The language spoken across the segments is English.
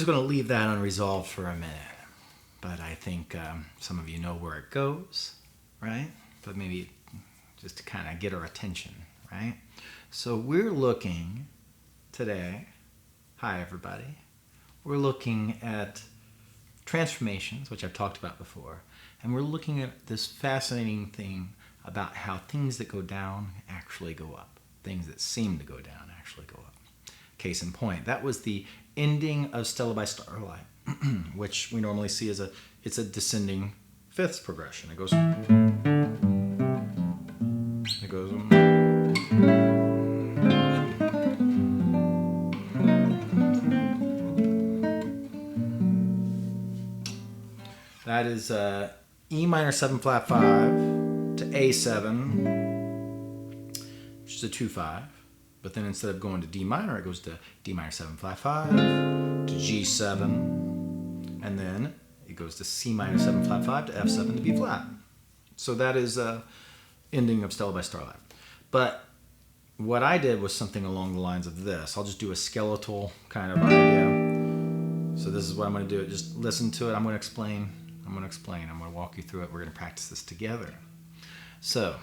going to leave that unresolved for a minute. But I think some of you know where it goes, right? But maybe just to kind of get our attention, right? So we're looking today, hi everybody, we're looking at transformations, which I've talked about before, and we're looking at this fascinating thing about how things that go down actually go up. Things that seem to go down actually go up. Case in point, that was the ending of Stella by Starlight, which we normally see as it's a descending fifths progression. It goes. That is E minor 7 flat 5 to A7, which is a 2-5. But then instead of going to D minor, it goes to D minor 7 flat 5 to G7, and then it goes to C minor 7 flat 5 to F7 to B flat. So that is ending of Stella by Starlight. But what I did was something along the lines of this. I'll just do a skeletal kind of idea. So this is what I'm going to do. Just listen to it. I'm going to explain. I'm going to walk you through it. We're going to practice this together. So.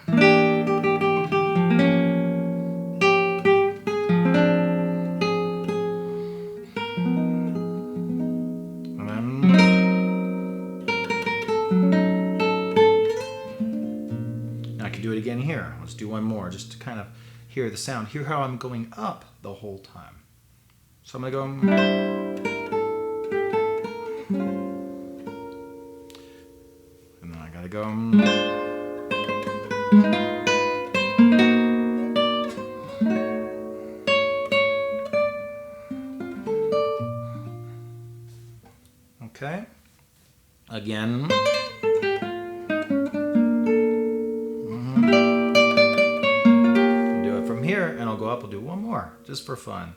Again here. Let's do one more just to kind of hear the sound. Hear how I'm going up the whole time. So I'm going to go. And then I got to go. Okay. Again. Here, and I'll go up, I'll do one more just for fun.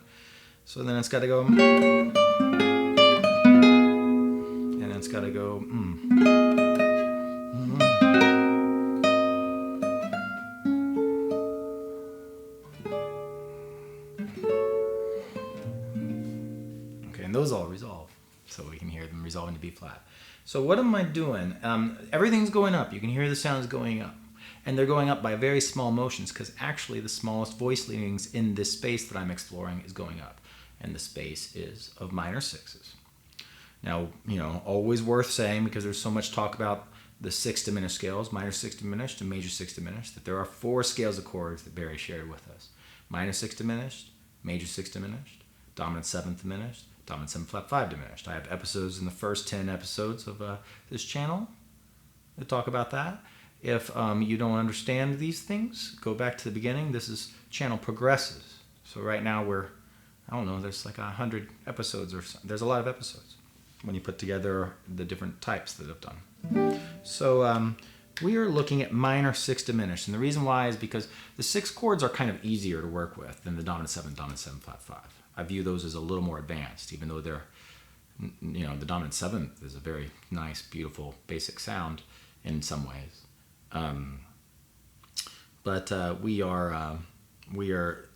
So then it's got to go, and then it's got to go, Okay, and those all resolve, so we can hear them resolve into B flat. So what am I doing? Everything's going up. You can hear the sounds going up. And they're going up by very small motions because actually the smallest voice leadings in this space that I'm exploring is going up. And the space is of minor sixes. Now, always worth saying, because there's so much talk about the 6 diminished scales, minor 6 diminished and major 6 diminished, that there are 4 scales of chords that Barry shared with us. Minor 6 diminished, major 6 diminished, dominant 7th diminished, dominant 7 flat 5 diminished. I have episodes in the first 10 episodes of this channel that talk about that. If you don't understand these things, go back to the beginning. This is channel progresses. So right now there's like 100 episodes or so. There's a lot of episodes when you put together the different types that I've done. So we are looking at minor 6 diminished. And the reason why is because the 6 chords are kind of easier to work with than the dominant 7 flat 5. I view those as a little more advanced, even though they're, the dominant 7th is a very nice, beautiful, basic sound in some ways. But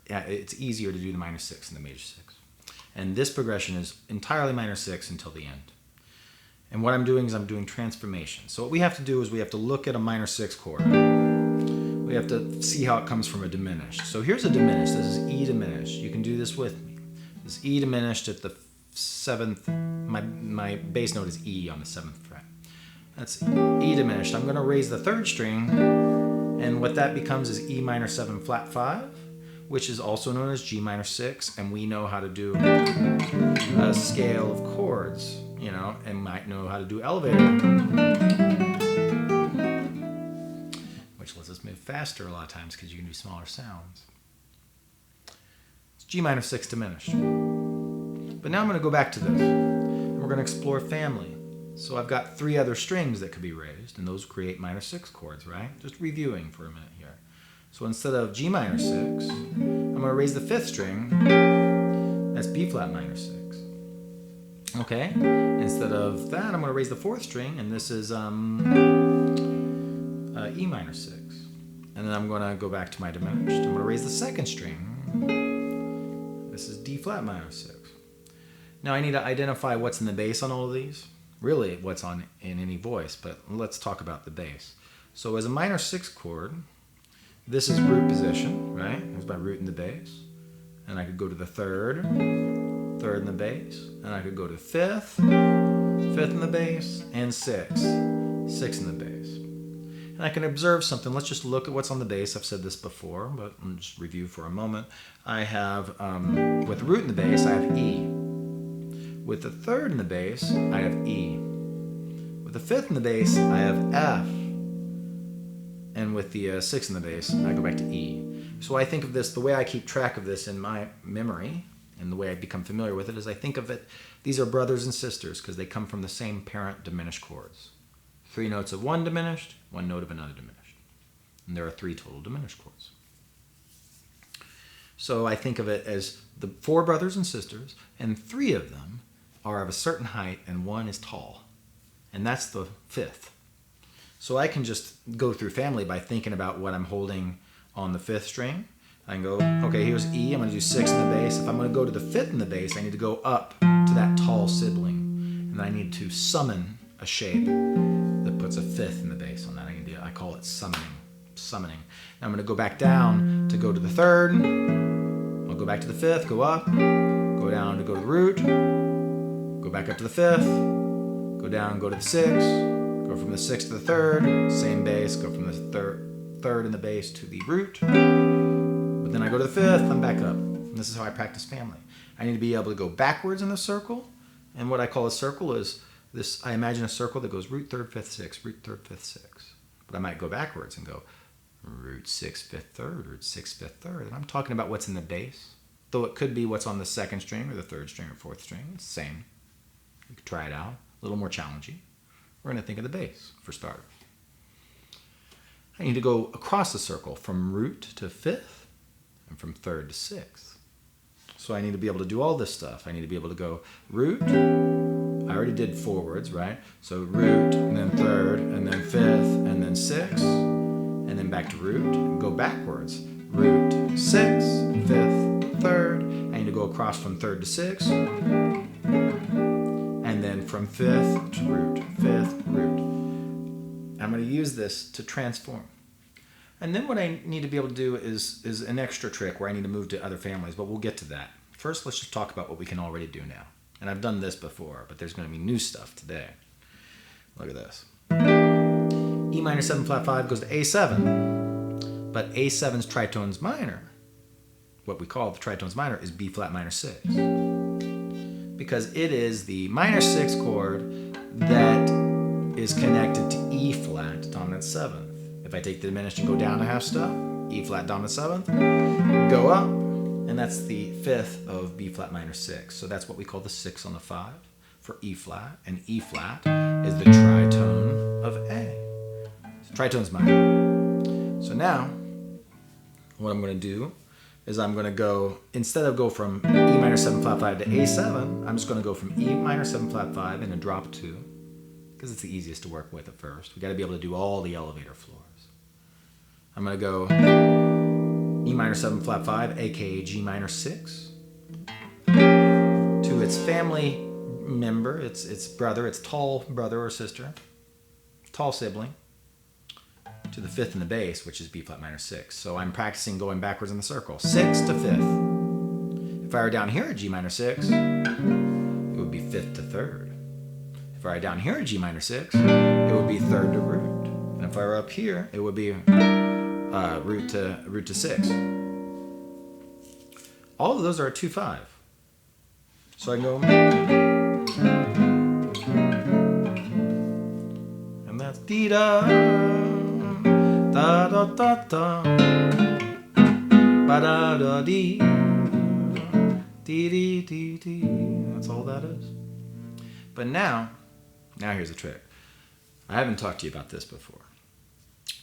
it's easier to do the minor 6 than the major 6. And this progression is entirely minor 6 until the end. And what I'm doing is I'm doing transformations. So what we have to do is we have to look at a minor 6 chord. We have to see how it comes from a diminished. So here's a diminished. This is E diminished. You can do this with me. This is E diminished at the 7th. My bass note is E on the 7th fret. That's E diminished. I'm going to raise the 3rd string, and what that becomes is E minor 7 flat 5, which is also known as G minor 6, and we know how to do a scale of chords, and might know how to do elevator, which lets us move faster a lot of times because you can do smaller sounds. It's G minor 6 diminished. But now I'm going to go back to this, and we're going to explore family. So I've got 3 other strings that could be raised, and those create minor 6 chords, right? Just reviewing for a minute here. So instead of G minor 6, I'm going to raise the 5th string. That's B flat minor 6. Okay? Instead of that, I'm going to raise the 4th string, and this is E minor 6. And then I'm going to go back to my diminished. I'm going to raise the 2nd string. This is D flat minor 6. Now I need to identify what's in the bass on all of these. Really what's in any voice, but let's talk about the bass. So as a minor 6 chord, this is root position, right? Here's my root in the bass. And I could go to the third in the bass. And I could go to fifth in the bass, and sixth in the bass. And I can observe something. Let's just look at what's on the bass. I've said this before, but I'll just review for a moment. I have, with the root in the bass, I have E. With the third in the bass, I have E. With the fifth in the bass, I have F. And with the sixth in the bass, I go back to E. So I think of this, the way I keep track of this in my memory, and the way I become familiar with it, is I think of it, these are brothers and sisters, because they come from the same parent diminished chords. 3 notes of one diminished, 1 note of another diminished. And there are 3 total diminished chords. So I think of it as the 4 brothers and sisters, and 3 of them are of a certain height, and 1 is tall. And that's the 5th. So I can just go through family by thinking about what I'm holding on the 5th string. I can go, okay, here's E, I'm going to do 6 in the bass. If I'm going to go to the 5th in the bass, I need to go up to that tall sibling. And I need to summon a shape that puts a 5th in the bass on that. I call it summoning. Now I'm going to go back down to go to the 3rd. I'll go back to the 5th, go up, go down to go to the root, go back up to the 5th, go down, go to the 6th, go from the 6th to the 3rd, same bass, go from the 3rd in the bass to the root. But then I go to the 5th, I'm back up. And this is how I practice family. I need to be able to go backwards in the circle. And what I call a circle is this, I imagine a circle that goes root, 3rd, 5th, 6th, root, 3rd, 5th, 6th. But I might go backwards and go root, 6th, 5th, 3rd, root, 6th, 5th, 3rd. And I'm talking about what's in the bass. Though it could be what's on the 2nd string or the 3rd string or 4th string. It's the same. You could try it out. A little more challenging. We're going to think of the bass for starters. I need to go across the circle from root to 5th and from 3rd to 6th. So I need to be able to do all this stuff. I need to be able to go root. I already did forwards, right? So root, and then 3rd, and then 5th, and then 6th, and then back to root, and go backwards. Root, 6th, 5th, 3rd. I need to go across from 3rd to 6th, and then from 5th to root, 5th, root. I'm going to use this to transform. And then what I need to be able to do is an extra trick where I need to move to other families, but we'll get to that. First, let's just talk about what we can already do now. And I've done this before, but there's going to be new stuff today. Look at this. E minor 7 flat 5 goes to A7, but A7's tritones minor, what we call the tritones minor, is B flat minor 6. Because it is the minor 6 chord that is connected to E flat dominant 7th. If I take the diminished and go down a half step, E flat dominant 7th, go up, and that's the 5th of B flat minor 6. So that's what we call the 6 on the 5 for E flat, and E flat is the tritone of A. So tritone's minor. So now, what I'm going to do is I'm going to go, instead of go from E minor 7 flat 5 to A7, I'm just going to go from E minor 7 flat 5 and a drop 2, because it's the easiest to work with at first. We got to be able to do all the elevator floors. I'm going to go E minor 7 flat 5, aka G minor 6, to its family member, its brother, its tall brother or sister, tall sibling, to the 5th in the bass, which is B flat minor 6. So I'm practicing going backwards in the circle. 6 to 5th. If I were down here at G minor 6, it would be 5th to 3rd. If I were down here at G minor 6, it would be 3rd to root. And if I were up here, it would be root to 6. All of those are a 2-5. So I go, and that's dee da da da da da ba da da dee dee dee dee dee. That's all that is. But now here's the trick. I haven't talked to you about this before.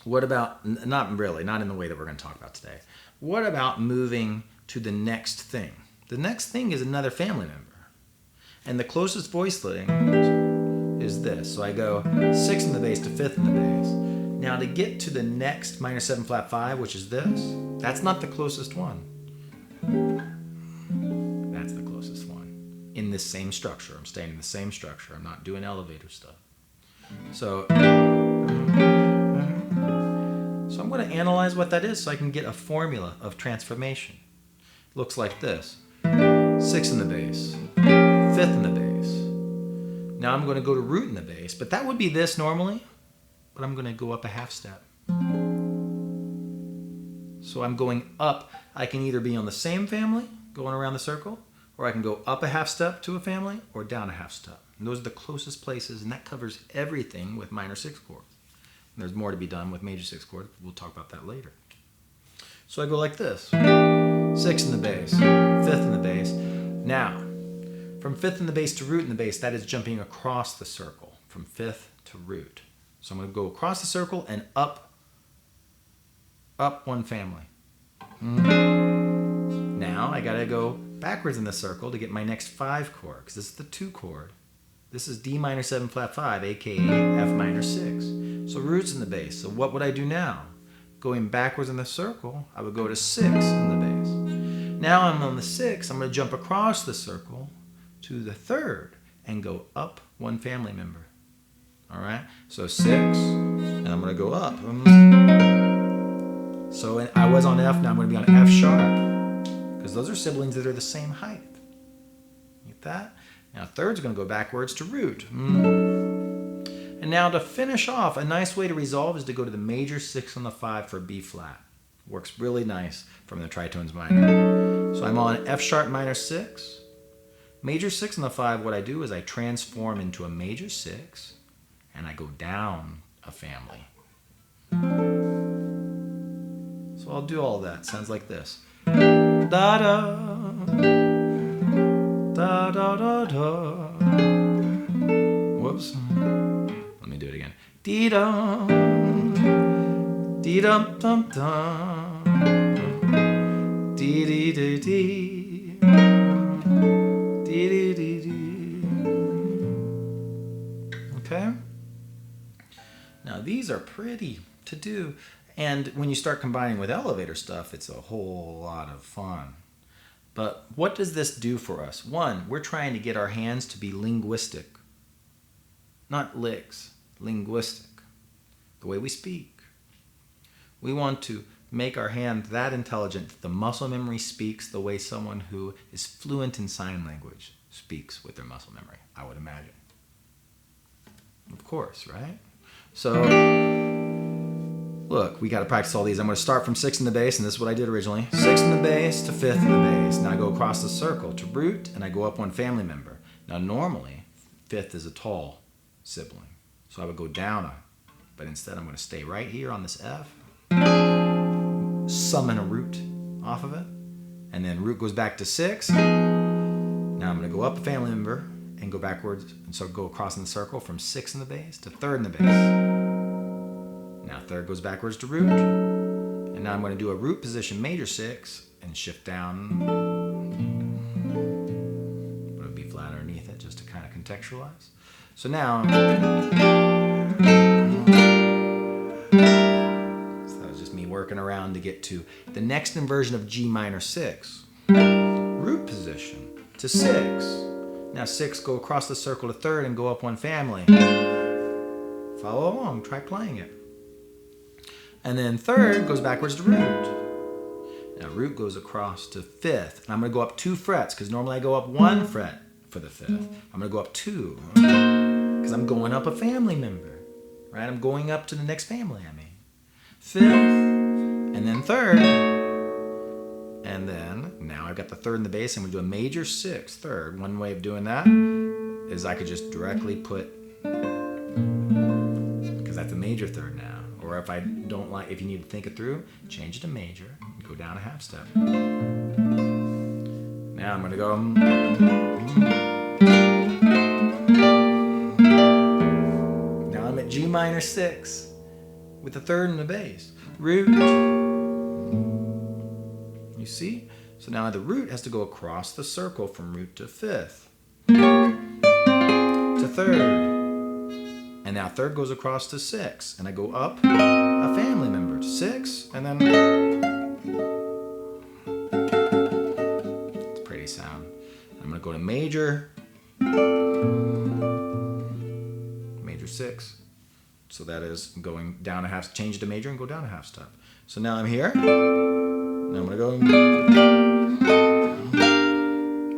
What about, not really, not in the way that we're going to talk about today. What about moving to the next thing? The next thing is another family member. And the closest voice language is this. So I go 6 in the bass to 5th in the bass. Now to get to the next minor 7 flat 5, which is this, that's not the closest one. That's the closest one in in this same structure. I'm staying in the same structure. I'm not doing elevator stuff. So I'm going to analyze what that is so I can get a formula of transformation. It looks like this. 6th in the bass, 5th in the bass. Now I'm going to go to root in the bass, but that would be this normally, but I'm going to go up a half step. So I'm going up. I can either be on the same family, going around the circle, or I can go up a half step to a family, or down a half step. And those are the closest places, and that covers everything with minor 6 chords. And there's more to be done with major 6 chords. We'll talk about that later. So I go like this. 6th in the bass, 5th in the bass. Now, from 5th in the bass to root in the bass, that is jumping across the circle, from 5th to root. So I'm going to go across the circle and up one family. Now I got to go backwards in the circle to get my next 5 chord, because this is the 2 chord. This is D minor 7 flat 5, aka F minor 6. So root's in the bass. So what would I do now? Going backwards in the circle, I would go to 6 in the bass. Now I'm on the 6, I'm going to jump across the circle to the 3rd and go up one family member. All right? So 6, and I'm going to go up. So I was on F, now I'm going to be on F sharp, because those are siblings that are the same height. Get that? Now 3rd's going to go backwards to root. And now to finish off, a nice way to resolve is to go to the major 6 on the 5 for B flat. Works really nice from the tritones minor. So I'm on F sharp minor 6. Major 6 on the 5, what I do is I transform into a major 6, and I go down a family. So I'll do all that. Sounds like this. Da da da da da da. Whoops. Let me do it again. Dee dum, dee dum dum dum, dee dee dee dee, dee dee dee dee. Okay. Now these are pretty to do. And when you start combining with elevator stuff, it's a whole lot of fun. But what does this do for us? One, we're trying to get our hands to be linguistic. Not licks, linguistic. The way we speak. We want to make our hand that intelligent that the muscle memory speaks the way someone who is fluent in sign language speaks with their muscle memory, I would imagine. Of course, right? So look, we got to practice all these. I'm going to start from 6 in the bass, and this is what I did originally. 6 in the bass to 5th in the bass. Now I go across the circle to root, and I go up one family member. Now normally, 5th is a tall sibling, so I would go down but instead I'm going to stay right here on this F, summon a root off of it, and then root goes back to 6. Now I'm going to go up a family member and go backwards, and so go across in the circle from 6 in the bass to 3rd in the bass. Now 3rd goes backwards to root, and now I'm going to do a root position major 6 and shift down, put a B flat underneath it just to kind of contextualize. So now, so that was just me working around to get to the next inversion of G minor 6. Root position to 6. Now 6, go across the circle to 3rd and go up one family. Follow along, try playing it. And then 3rd goes backwards to root. Now root goes across to 5th. And I'm going to go up 2 frets, because normally I go up 1 fret for the 5th. I'm going to go up 2, because I'm going up a family member. Right? I'm going up to the next family, 5th, and then 3rd. And then, now I've got the 3rd in the bass, and we do a major 6, 3rd. One way of doing that is I could just directly put, because that's a major 3rd now. Or if I don't like, if you need to think it through, change it to major, and go down a half step. Now I'm going to go. Now I'm at G minor 6 with the 3rd in the bass. Root. You see? So now the root has to go across the circle from root to 5th. To 3rd. And now 3rd goes across to 6. And I go up a family member to 6. And then it's a pretty sound. I'm going to go to major Major 6. So that is going down a half, change to major and go down a half step. So now I'm here. Now I'm going to go,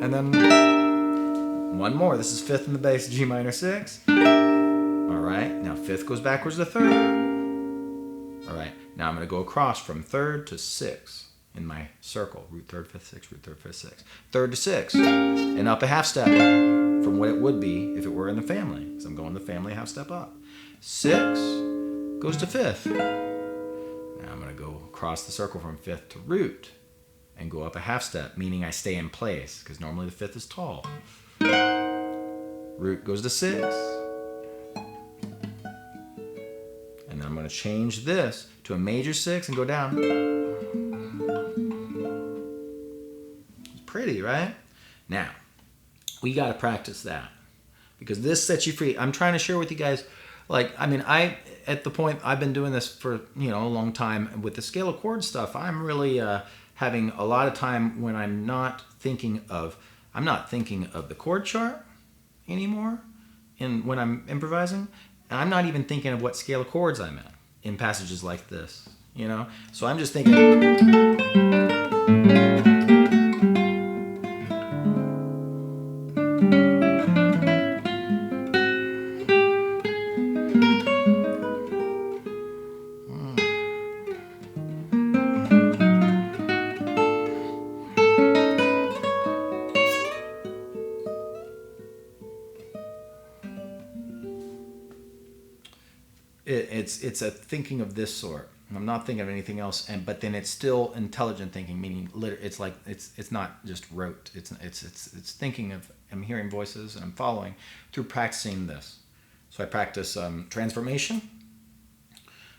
and then one more. This is 5th in the bass, G minor 6. All right, now 5th goes backwards to 3rd. All right, now I'm going to go across from 3rd to 6th in my circle. Root 3rd, 5th, 6th, root 3rd, 5th, 6th. 3rd to 6th, and up a half step from what it would be if it were in the family. So I'm going the family half step up. 6 goes to 5th. Now I'm going to go across the circle from 5th to root and go up a half step, meaning I stay in place, because normally the 5th is tall. Root goes to 6. And then I'm going to change this to a major 6 and go down. It's pretty, right? Now, we got to practice that, because this sets you free. I'm trying to share with you guys, like, I mean, at the point I've been doing this for, you know, a long time with the scale of chord stuff, I'm really having a lot of time when I'm not thinking of the chord chart anymore when I'm improvising, and I'm not even thinking of what scale of chords I'm in passages like this, you know? So I'm just thinking, it's a thinking of this sort. I'm not thinking of anything else, but then it's still intelligent thinking, meaning it's like it's not just rote. It's thinking of, I'm hearing voices and I'm following through practicing this. So I practice transformation,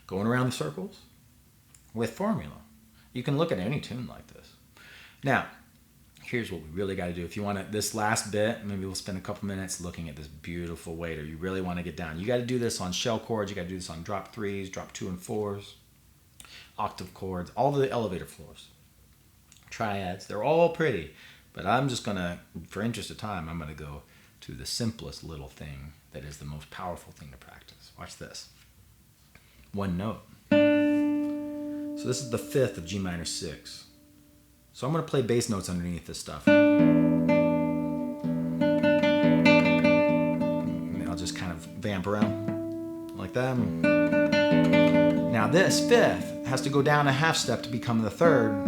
going around the circles with formula. You can look at any tune like this. Now, here's what we really got to do. If you want to, this last bit, maybe we'll spend a couple minutes looking at this beautiful waiter. You really want to get down. You got to do this on shell chords. You got to do this on drop 3s, drop 2 and 4s, octave chords, all the elevator floors, triads. They're all pretty, but I'm just going to, for interest of time, I'm going to go to the simplest little thing that is the most powerful thing to practice. Watch this. One note. So this is the 5th of G minor 6. So I'm going to play bass notes underneath this stuff. And I'll just kind of vamp around like that. Now this 5th has to go down a half step to become the 3rd.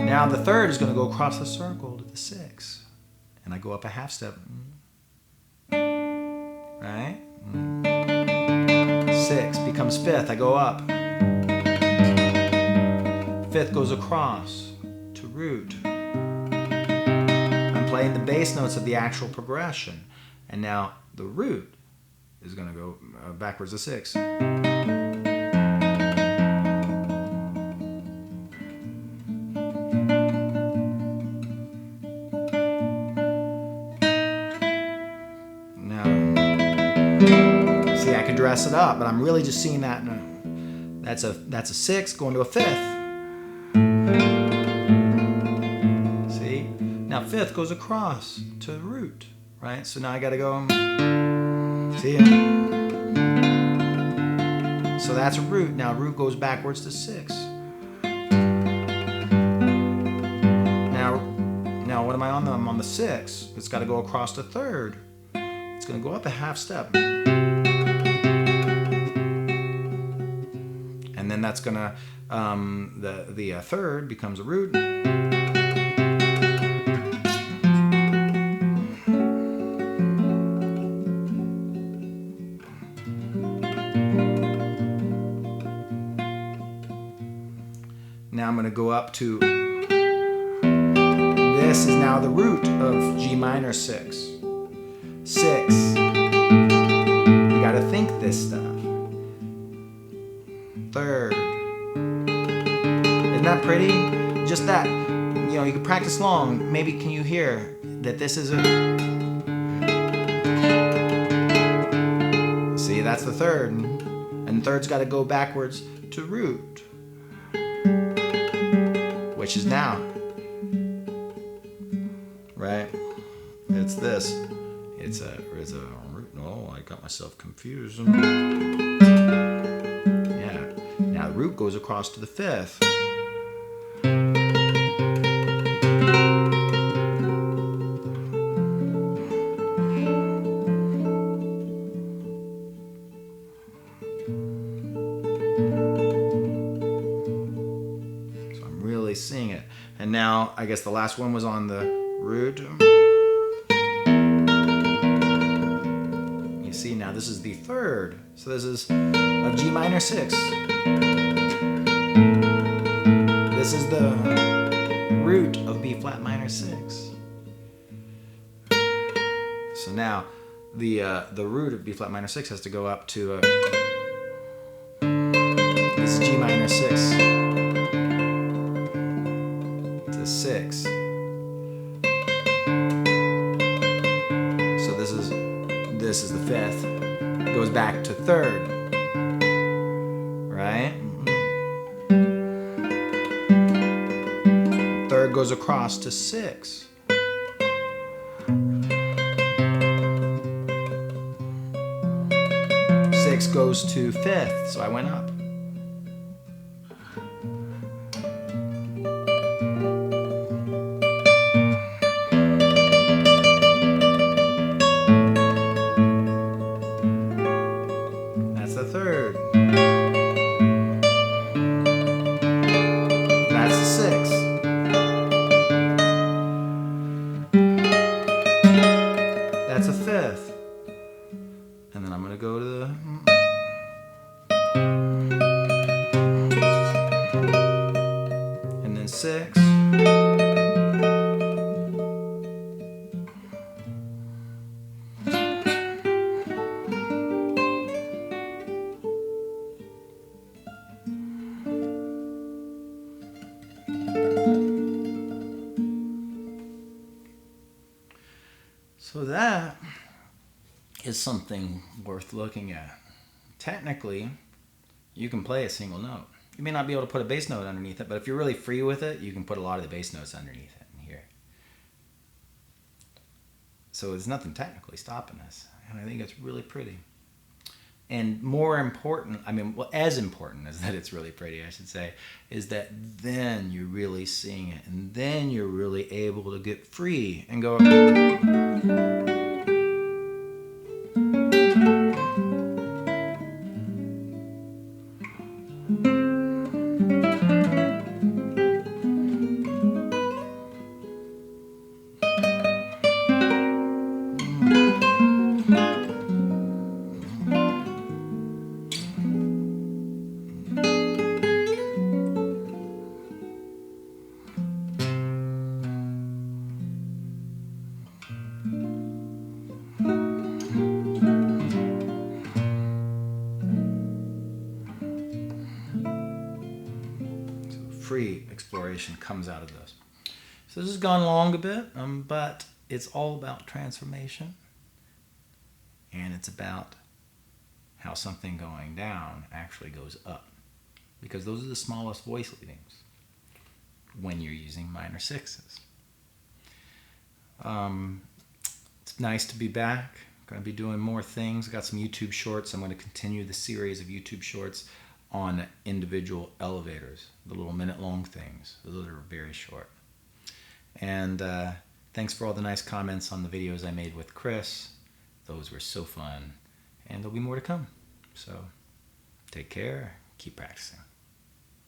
Now the 3rd is going to go across the circle to the 6th. And I go up a half step. Right? 6 becomes 5th. I go up. 5th goes across to root. I'm playing the bass notes of the actual progression. And now the root is going to go backwards to 6. Now, see, I can dress it up, but I'm really just seeing that. That's a 6 going to a 5th. Now 5th goes across to the root, right? So now I got to go, see ya? So that's a root. Now root goes backwards to 6. Now what am I on? I'm on the 6. It's got to go across to 3rd. It's going to go up a half step. And then that's going to, the 3rd becomes a root. Now I'm going to go up to, this is now the root of G minor 6. 6. You got to think this stuff. 3rd. Isn't that pretty? Just that, you know, you can practice long. Maybe can you hear that this is a, see, that's the 3rd. And 3rd's got to go backwards to root, which is now, right? It's it's this. It's a root. Oh, I got myself confused. Yeah. Now the root goes across to the fifth. Seeing it. And now I guess the last one was on the root. You see, now this is the third. So this is of G minor 6. This is the root of B flat minor 6. So now the root of B flat minor 6 has to go up to this is G minor 6. 6. So this is the fifth. It goes back to third. Right? Third goes across to 6. Six goes to fifth, so I went up. Third. That's the 6. That's a 5th. And then I'm going to go to the... And then 6. So that is something worth looking at. Technically, you can play a single note. You may not be able to put a bass note underneath it, but if you're really free with it, you can put a lot of the bass notes underneath it in here. So there's nothing technically stopping us, and I think it's really pretty. And more important, I mean, well, as important as that it's really pretty, I should say, is that then you're really seeing it, and then you're really able to get free and go... Free exploration comes out of this. So this has gone long a bit, but it's all about transformation, and it's about how something going down actually goes up, because those are the smallest voice leadings when you're using minor 6s. It's nice to be back. I'm going to be doing more things. Got some YouTube shorts. I'm going to continue the series of YouTube shorts on individual elevators, the little minute-long things. Those are very short. And thanks for all the nice comments on the videos I made with Chris. Those were so fun. And there'll be more to come. So take care. Keep practicing.